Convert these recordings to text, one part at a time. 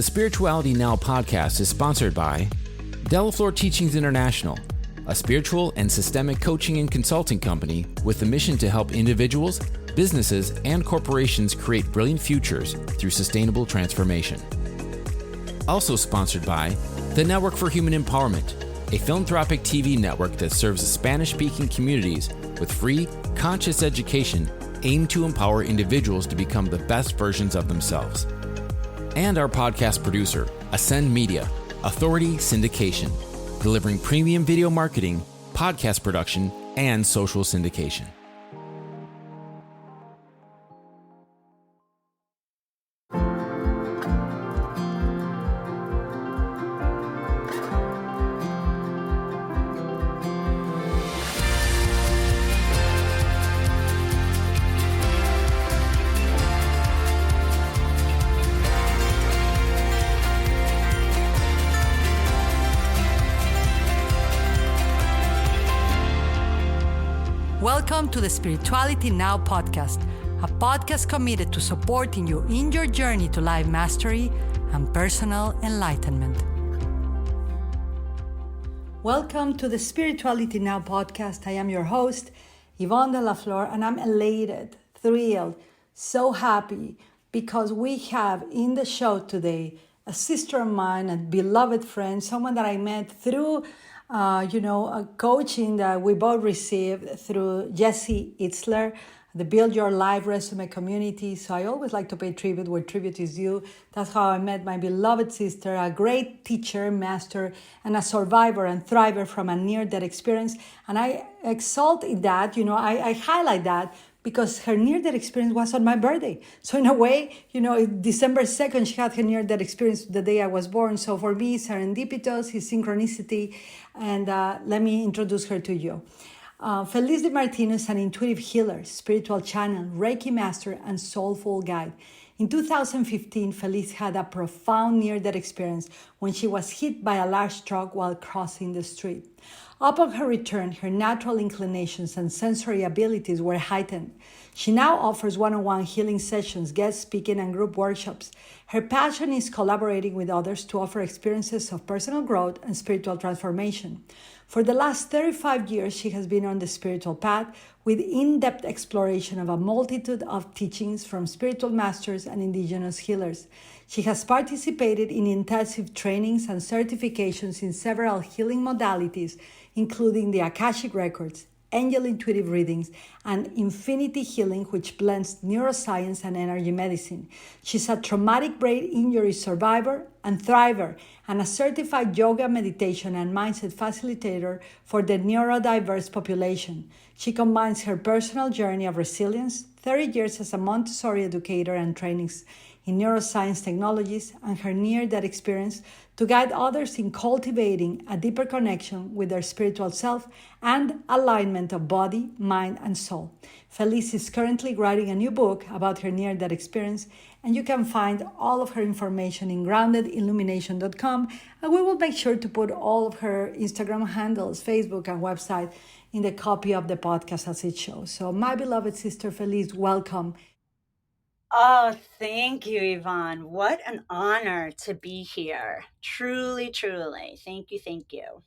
The Spirituality Now podcast is sponsored by Delaflor Teachings International, a spiritual and systemic coaching and consulting company with the mission to help individuals, businesses, and corporations create brilliant futures through sustainable transformation. Also sponsored by the Network for Human Empowerment, a philanthropic TV network that serves the Spanish-speaking communities with free, conscious education aimed to empower individuals to become the best versions of themselves. And our podcast producer, Ascend Media, Authority Syndication, delivering premium video marketing, podcast production, and social syndication. Welcome to the Spirituality Now podcast, a podcast committed to supporting you in your journey to life mastery and personal enlightenment. Welcome to the Spirituality Now podcast. I am your host, Yvonne Delaflor, and I'm elated, thrilled, so happy because we have in the show today a sister of mine, a beloved friend, someone that I met through a coaching that we both received through Jesse Itzler, the Build Your Life Resume community. So I always like to pay tribute where tribute is due. That's how I met my beloved sister, a great teacher, master, and a survivor and thriver from a near-death experience. And I exalt in that, I highlight that because her near-death experience was on my birthday. So in a way, December 2nd, she had her near-death experience the day I was born. So for me, it's serendipitous, it's synchronicity. And let me introduce her to you. Feliz de Martino is an intuitive healer, spiritual channel, Reiki master, and soulful guide. In 2015, Feliz had a profound near-death experience when she was hit by a large truck while crossing the street. Upon her return, her natural inclinations and sensory abilities were heightened. She now offers one-on-one healing sessions, guest speaking, and group workshops. Her passion is collaborating with others to offer experiences of personal growth and spiritual transformation. For the last 35 years, she has been on the spiritual path with in-depth exploration of a multitude of teachings from spiritual masters and indigenous healers. She has participated in intensive trainings and certifications in several healing modalities, including the Akashic Records, angel intuitive readings, and infinity healing, which blends neuroscience and energy medicine. She's a traumatic brain injury survivor and thriver, and a certified yoga, meditation, and mindset facilitator for the neurodiverse population. She combines her personal journey of resilience, 30 years as a Montessori educator and trainings in neuroscience technologies, and her near-death experience to guide others in cultivating a deeper connection with their spiritual self and alignment of body, mind, and soul. Feliz is currently writing a new book about her near-death experience, and you can find all of her information in groundedillumination.com, and we will make sure to put all of her Instagram handles, Facebook, and website in the copy of the podcast as it shows. So my beloved sister Feliz, welcome. Oh, thank you, Yvonne. What an honor to be here. Truly, truly. Thank you, thank you.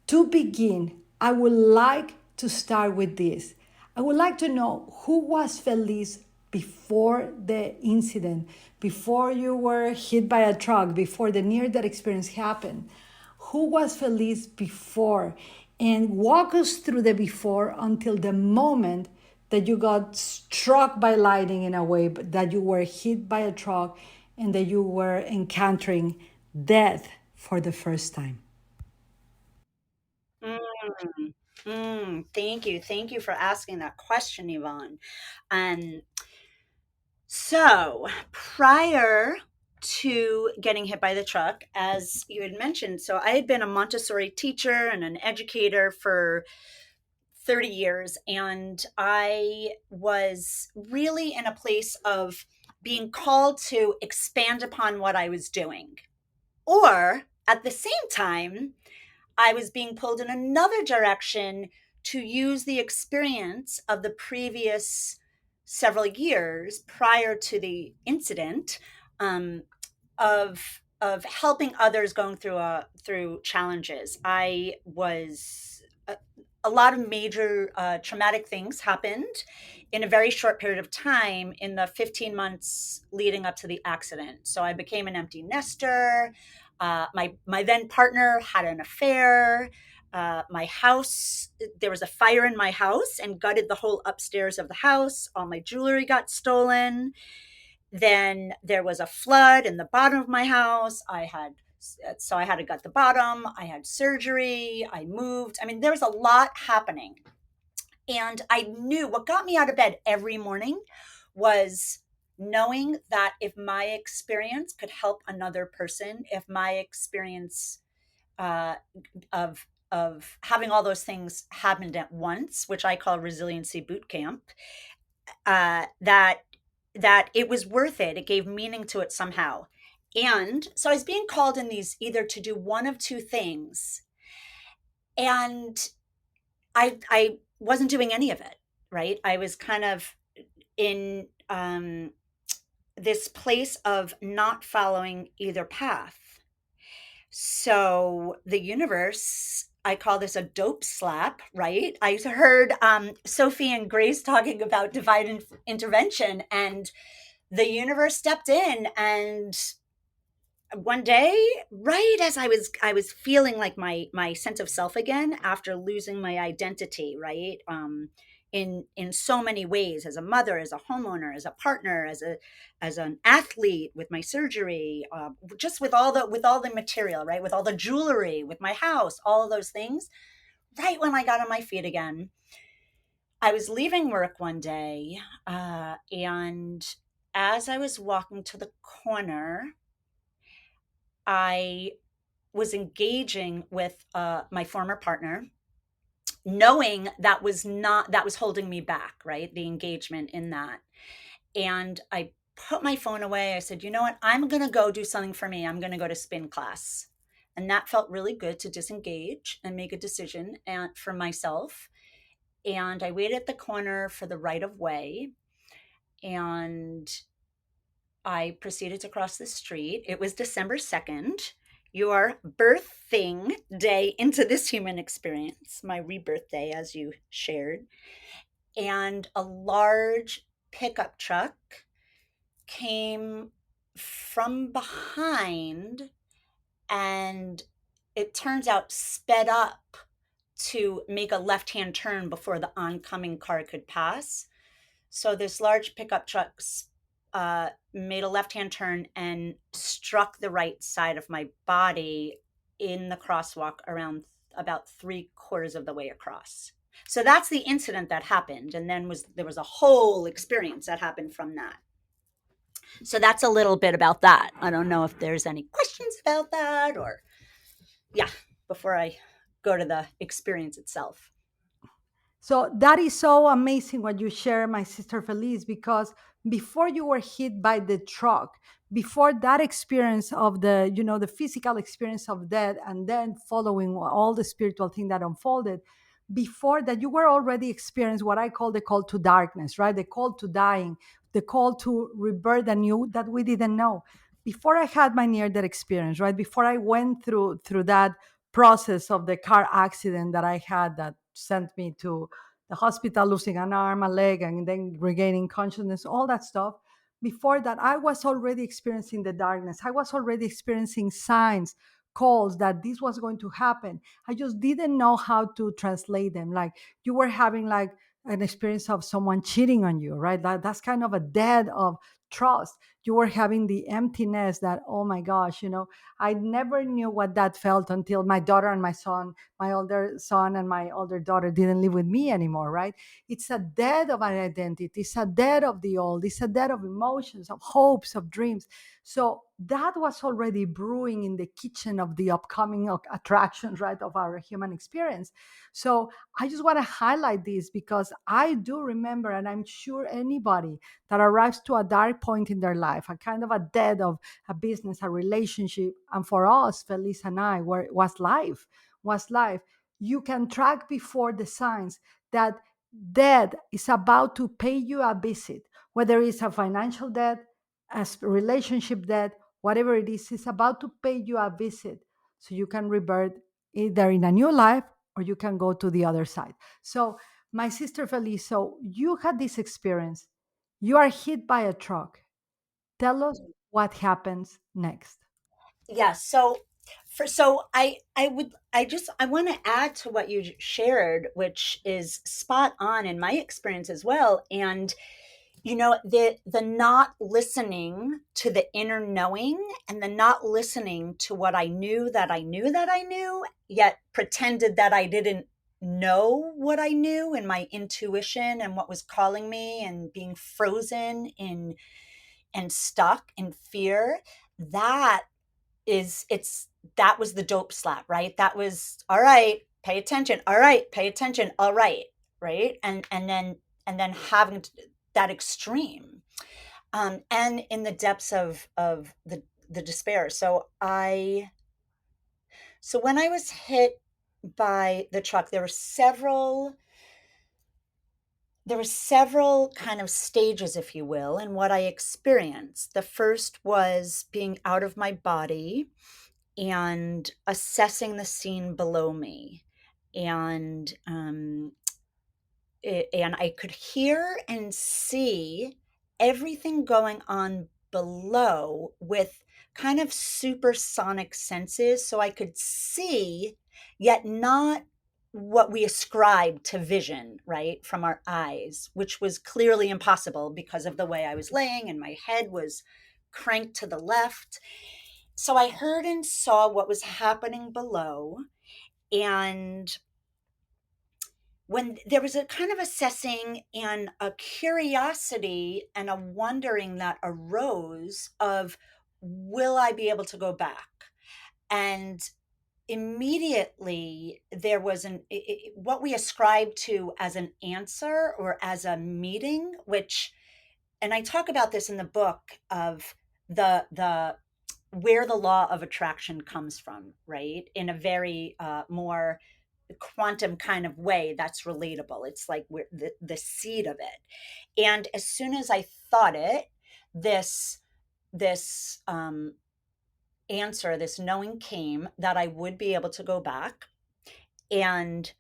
To begin, I would like to start with this. I would like to know who was Feliz before the incident, before you were hit by a truck, before the near-death experience happened. Who was Feliz before? And walk us through the before until the moment that you got struck by lightning in a way, but that you were hit by a truck and that you were encountering death for the first time. Thank you. Thank you for asking that question, Yvonne. So prior to getting hit by the truck, as you had mentioned, so I had been a Montessori teacher and an educator for 30 years, and I was really in a place of being called to expand upon what I was doing. Or at the same time, I was being pulled in another direction to use the experience of the previous several years prior to the incident of helping others going through challenges. I was a lot of major traumatic things happened in a very short period of time in the 15 months leading up to the accident. So I became an empty nester. My then partner had an affair. My house, there was a fire in my house and gutted the whole upstairs of the house. All my jewelry got stolen. Then there was a flood in the bottom of my house. So I had to gut the bottom. I had surgery. I moved. I mean, there was a lot happening. And I knew what got me out of bed every morning was knowing that if my experience could help another person, if my experience uh, of having all those things happened at once, which I call resiliency boot camp, that it was worth it. It gave meaning to it somehow. And so I was being called in these either to do one of two things. And I wasn't doing any of it, right? I was kind of in this place of not following either path. So the universe, I call this a dope slap, right? I heard Sophie and Grace talking about divine intervention, and the universe stepped in. And one day, right as I was feeling like my sense of self again after losing my identity, right? In so many ways, as a mother, as a homeowner, as a partner, as an athlete, with my surgery, just with all the material, right? With all the jewelry, with my house, all of those things. Right when I got on my feet again, I was leaving work one day, and as I was walking to the corner, I was engaging with my former partner, knowing that was holding me back, right? The engagement in that. And I put my phone away. I said, you know what? I'm going to go do something for me. I'm going to go to spin class. And that felt really good to disengage and make a decision for myself. And I waited at the corner for the right of way. And I proceeded to cross the street. It was December 2nd, your birthing day into this human experience, my rebirth day, as you shared. And a large pickup truck came from behind, and it turns out sped up to make a left-hand turn before the oncoming car could pass. So this large pickup truck made a left-hand turn and struck the right side of my body in the crosswalk around about 3/4 of the way across. So that's the incident that happened. And then there was a whole experience that happened from that. So that's a little bit about that. I don't know if there's any questions about that, or before I go to the experience itself. So that is so amazing what you share, my sister Felice, because before you were hit by the truck, before that experience of the physical experience of death, and then following all the spiritual thing that unfolded, before that you were already experienced what I call the call to darkness, right? The call to dying, the call to rebirth anew that we didn't know. Before I had my near-death experience, right? Before I went through that process of the car accident that I had that sent me to the hospital, losing an arm, a leg, and then regaining consciousness, all that stuff. Before that, I was already experiencing the darkness. I was already experiencing signs, calls that this was going to happen. I just didn't know how to translate them. Like you were having like an experience of someone cheating on you, right? That's kind of a death of trust. You were having the emptiness that, oh my gosh, I never knew what that felt until my daughter and my older son and my older daughter didn't live with me anymore, right? It's a death of an identity. It's a death of the old. It's a death of emotions, of hopes, of dreams. So that was already brewing in the kitchen of the upcoming attractions, right, of our human experience. So I just want to highlight this because I do remember, and I'm sure anybody that arrives to a dark point in their life, a kind of a death of a business, a relationship, and for us, Felice and I, was life. You can track before the signs that death is about to pay you a visit, whether it's a financial debt, a relationship debt, whatever it is about to pay you a visit so you can revert either in a new life or you can go to the other side. So, my sister Felice, so you had this experience. You are hit by a truck. Tell us what happens next. Yeah. I want to add to what you shared, which is spot on in my experience as well. And the not listening to the inner knowing, and the not listening to what I knew that I knew that I knew, yet pretended that I didn't know what I knew, and my intuition and what was calling me, and being frozen in and stuck in fear. That is it's that was the dope slap, right? That was, all right, pay attention, all right, pay attention, all right, right? And then having that extreme, and in the depths of the despair. So when I was hit by the truck, there were several kind of stages, if you will, in what I experienced. The first was being out of my body and assessing the scene below me. And I could hear and see everything going on below with kind of supersonic senses. So I could see, yet not what we ascribe to vision, right, from our eyes, which was clearly impossible because of the way I was laying and my head was cranked to the left. So I heard and saw what was happening below. And when there was a kind of assessing and a curiosity and a wondering that arose of, will I be able to go back? And immediately there was what we ascribe to as an answer or as a meeting, which, and I talk about this in the book, of the where the law of attraction comes from, right? In a very more quantum kind of way that's relatable. It's like the seed of it. And as soon as I thought it, this answer, this knowing came that I would be able to go back. And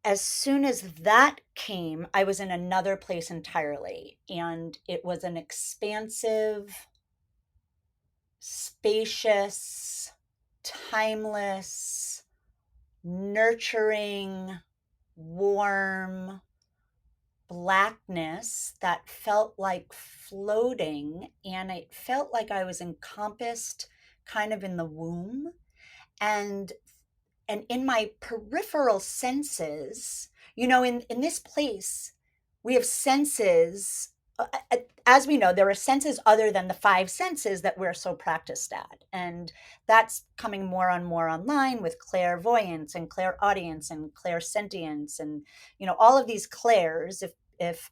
as soon as that came, I was in another place entirely. And it was an expansive, spacious, timeless, nurturing, warm blackness that felt like floating. And it felt like I was encompassed kind of in the womb. And in my peripheral senses, in this place, we have senses. As we know, there are senses other than the five senses that we're so practiced at. And that's coming more and more online with clairvoyance and clairaudience and clairsentience and, all of these clairs. If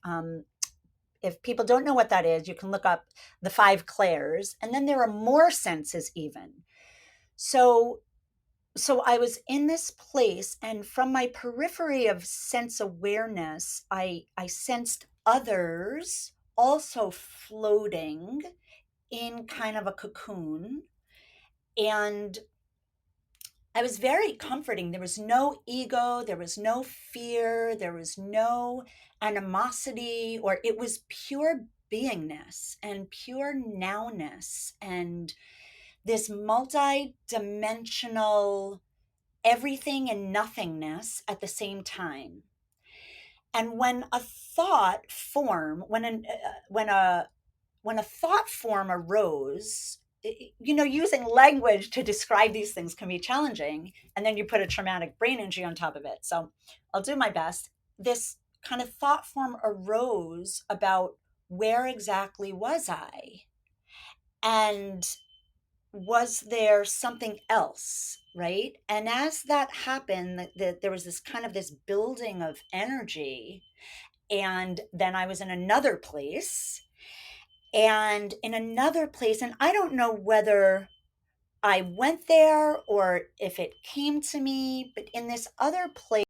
people don't know what that is, you can look up the five clairs. And then there are more senses even. So I was in this place, and from my periphery of sense awareness, I sensed others also floating in kind of a cocoon. And I was very comforting. There was no ego, there was no fear, there was no animosity, or it was pure beingness and pure nowness and this multi-dimensional everything and nothingness at the same time. And when a thought form, when a thought form arose, using language to describe these things can be challenging. And then you put a traumatic brain injury on top of it. So I'll do my best. This kind of thought form arose about, where exactly was I? And was there something else, right? And as that happened, there was this kind of this building of energy. And then I was in another place, and I don't know whether I went there or if it came to me, but in this other place,